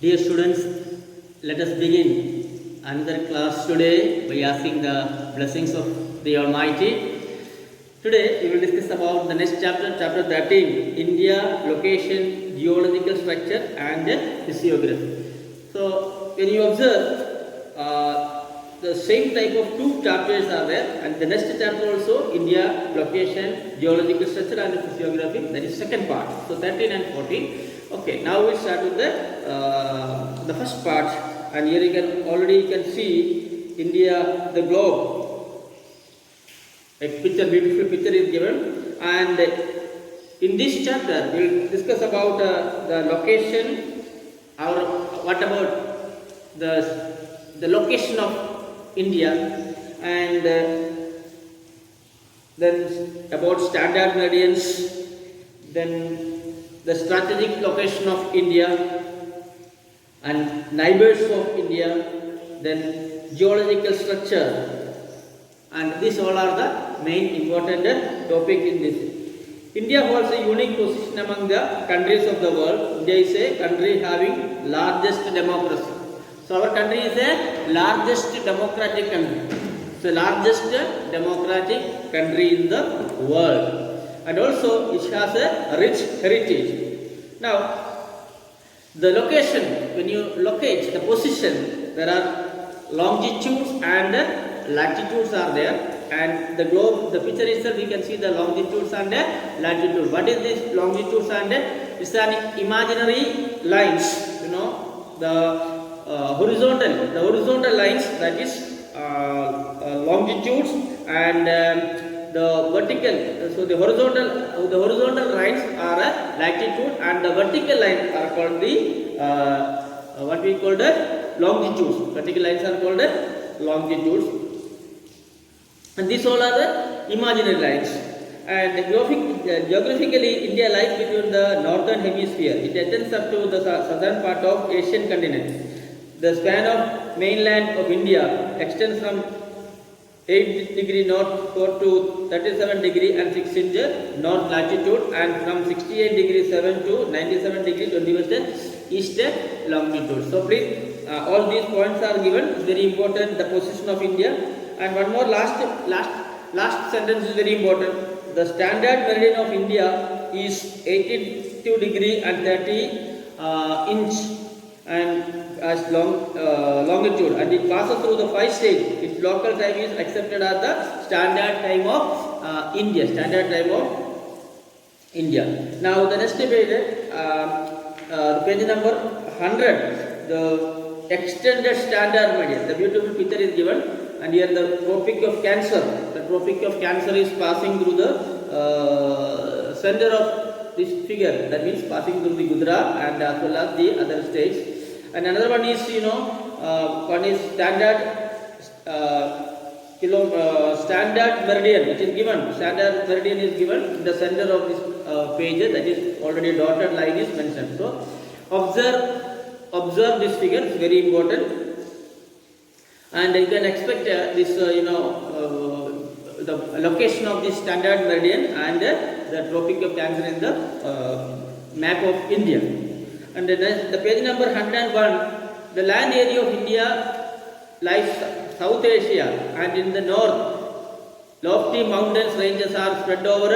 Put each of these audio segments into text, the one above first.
Dear students, let us begin another class today by asking the blessings of the Almighty. Today we will discuss about the next chapter, chapter 13, India, location, geological structure and physiography. So when you observe, the same type of two chapters are there, and the next chapter also, India, location, geological structure and physiography, that is second part. So 13 and 14. Okay, now we start with the first part, and here you can already see India, the globe. A picture, beautiful picture is given, and in this chapter we will discuss about the location, or what about the location of India, and then about standard meridians, then the strategic location of India and neighbors of India, then geological structure, and these all are the main important topic in this. India holds a unique position among the countries of the world. India is a country having largest democracy. So our country is a largest democratic country. It's the largest democratic country in the world. And also it has a rich heritage. Now, the location, when you locate the position, there are longitudes and latitudes are there. And the globe, the picture itself, we can see the longitudes and latitude. What is this longitudes and it's an imaginary lines, the horizontal lines, that is longitudes, and the vertical, so the horizontal lines are latitude, and the vertical lines are called the what we call the longitudes. Vertical lines are called longitudes, and these all are the imaginary lines. And geographically, India lies between the northern hemisphere. It extends up to the southern part of Asian continent. The span of mainland of India extends from 8 degree north to 37 degree and 6 inch north latitude, and from 68 degree 7 to 97 degree 21 east longitude. So please, all these points are given. It's very important, the position of India. And one more last sentence is very important. The standard meridian of India is 82 degree and 30 inch and as longitude, and it passes through the 5 states. Its local time is accepted as the standard time of India. Standard time of India. Now the next page, page number 100, the extended standard meridian. The beautiful picture is given, and here the Tropic of Cancer. The Tropic of Cancer is passing through the center of this figure. That means passing through the Gujarat and as well as the other states. And another one is, one is standard meridian, which is given. Standard meridian is given in the center of this page. That is already dotted line is mentioned. So observe this figure. It's very important. And you can expect this, the location of this standard meridian and the Tropic of Cancer in the map of India. And the page number 101, the land area of India lies South Asia, and in the north, lofty mountains ranges are spread over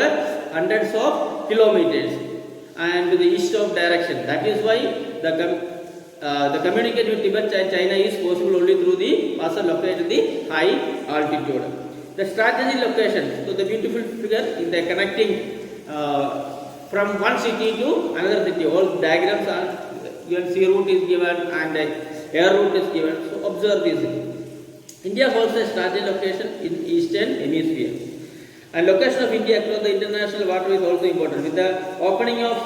hundreds of kilometers and to the east of direction. That is why the communication with Tibet and China is possible only through the passes located at the high altitude. The strategic location, so the beautiful figure in the connecting from one city to another city. All diagrams are given, sea route is given and air route is given. So observe this. India holds a strategic location in eastern hemisphere. And location of India across the international water is also important. With the opening of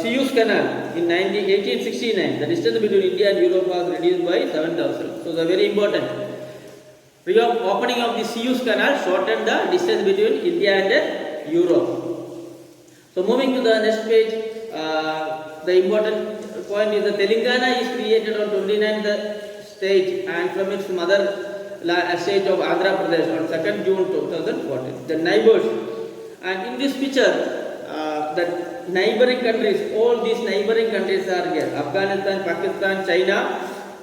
Suez Canal in 1869, the distance between India and Europe was reduced by 7,000. So, the very important. The opening of the Suez Canal shortened the distance between India and Europe. So, moving to the next page, the important point is that Telangana is created on 29th state and from its mother state of Andhra Pradesh on 2nd June 2014. The neighbors, and in this picture, that neighboring countries, all these neighboring countries are here: Afghanistan, Pakistan, China,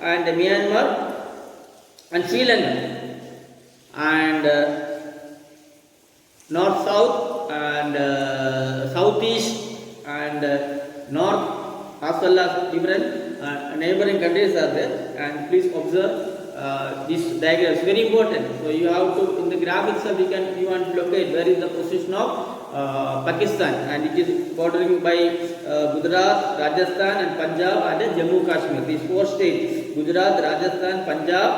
and Myanmar, and Sri Lanka, and north, south, and southeast, and north, as well as different neighboring countries are there. And please observe this diagram is very important. So you have to, in the graph itself, you want to locate where is the position of Pakistan, and it is bordering by Gujarat, Rajasthan, and Punjab, and Jammu Kashmir. These 4 states: Gujarat, Rajasthan, Punjab,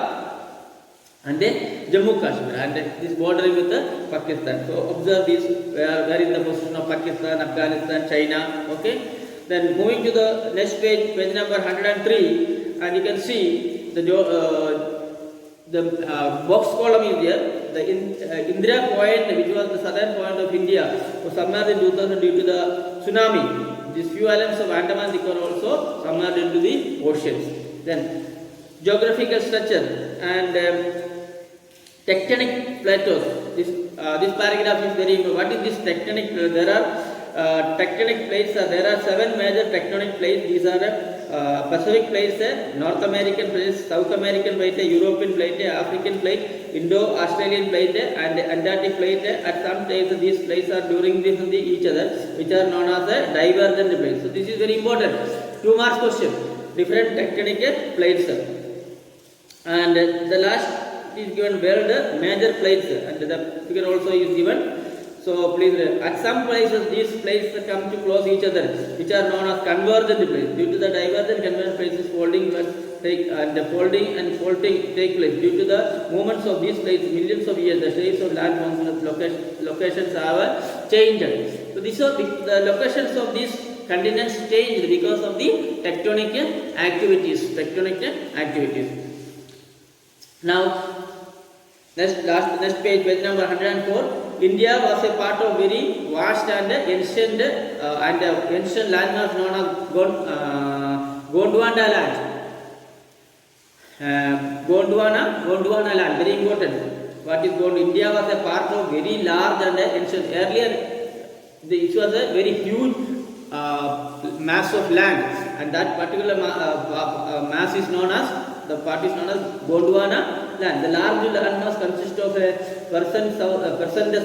and then Jammu Kashmir, and this bordering with the Pakistan. So observe this, where is the position of Pakistan, Afghanistan, China. Okay. Then moving to the next page, page number 103, and you can see the box column is there. The Indira Point, which was the southern point of India, was submerged in 2000 due to the tsunami. These few islands of Andaman and Nicobar also submerged into the oceans. Then geographical structure and tectonic plateaus. This paragraph is very important. What is this tectonic? There are tectonic plates. There are 7 major tectonic plates. These are Pacific plates, North American plates, South American plate, European plate, African plate, Indo-Australian plate, and Antarctic plate. At some times these plates are during each other, which are known as divergent plates. So this is very important. 2 marks question. Different tectonic plates. And the last is given where the major plates, and the figure also is given. So please, at some places these plates come to close each other, which are known as convergent plates. Due to the divergent convergent places, folding and faulting take place. Due to the movements of these plates, millions of years, the shapes of land locations have changed. So these are the locations of these continents changed because of the tectonic activities. Now, next page, page number 104. India was a part of very vast and ancient landmass known as Gondwana land. Gondwana land, very important. What is Gondwana? India was a part of very large and ancient. Earlier, it was a very huge mass of land, and that particular mass is known as Gondwana land. The large landmass consists of present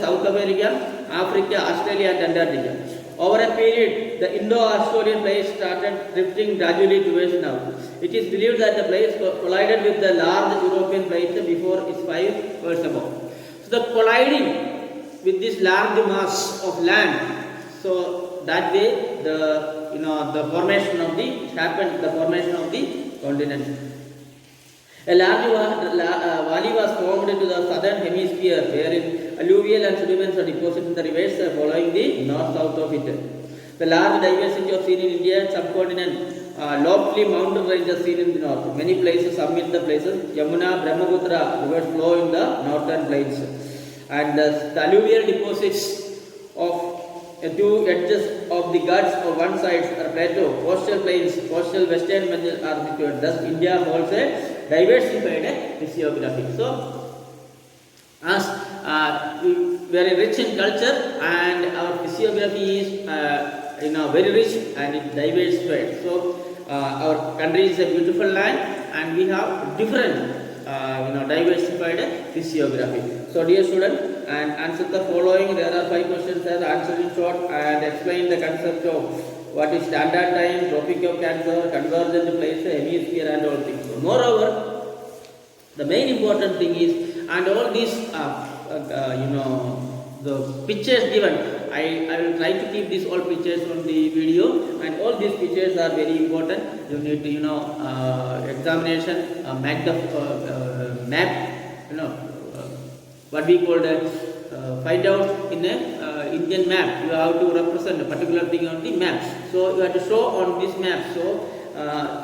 South America, Africa, Australia, and Antarctica. Over a period, the Indo-Australian plates started drifting gradually towards now. It is believed that the plates collided with the large European plates before its 5 years ago. So the colliding with this large mass of land, so that way the formation of the continent. A large valley was formed into the southern hemisphere, wherein alluvial and sediments are deposited in the rivers following the north-south of it. The large diversity of seen in India and subcontinent, lofty mountain ranges seen in the north. Many places, some in the places, Yamuna, Brahmaputra rivers flow in the northern plains. And the alluvial deposits of 2 edges of the Ghats of one side are plateau, coastal plains, coastal western margins are situated. Thus, India holds a diversified physiography. So, as we are very rich in culture, and our physiography is very rich and it diversified. So, our country is a beautiful land, and we have different diversified physiography. So, dear students, and answer the following. There are 5 questions. Answer in short and explain the concept of what is standard time, Tropic of Cancer, convergent plates, hemisphere, and all things. So, moreover, the main important thing is, and all these the pictures given, I will try to keep these all pictures on the video, and all these pictures are very important. You need to examination, make the map, what we call find out in a Indian map. You have to represent a particular thing on the map. So you have to show on this map. So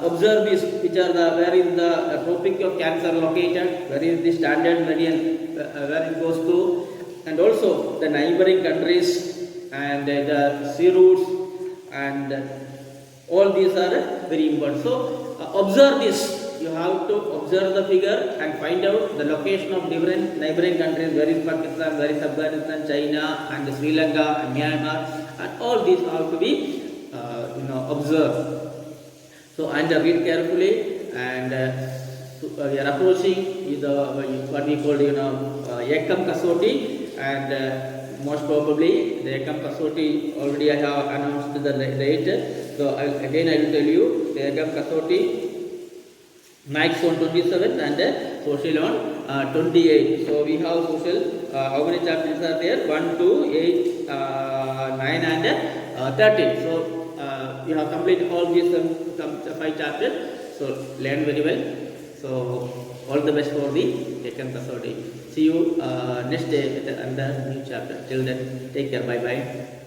observe this, which are where is the Tropic of Cancer located, where is the standard meridian where it goes to, and also the neighboring countries and the sea routes, and all these are very important. So observe this. You have to observe the figure and find out the location of different neighboring countries. Where is Pakistan, where is Afghanistan, China, and Sri Lanka, and Myanmar, and all these have to be observed. So and read carefully, and we are approaching with what we call Ekam Kasoti, and most probably the Ekam Kasoti already I have announced the date. So again I will tell you the Ekam Kasoti Max on 27th and social on 28th. So we have social, how many chapters are there? 1, 2, 8, 9 and 13. So you have completed all these 5 chapters. So learn very well. So all the best for the Ekam Kasoti. See you next day with another new chapter. Till then, take care. Bye bye.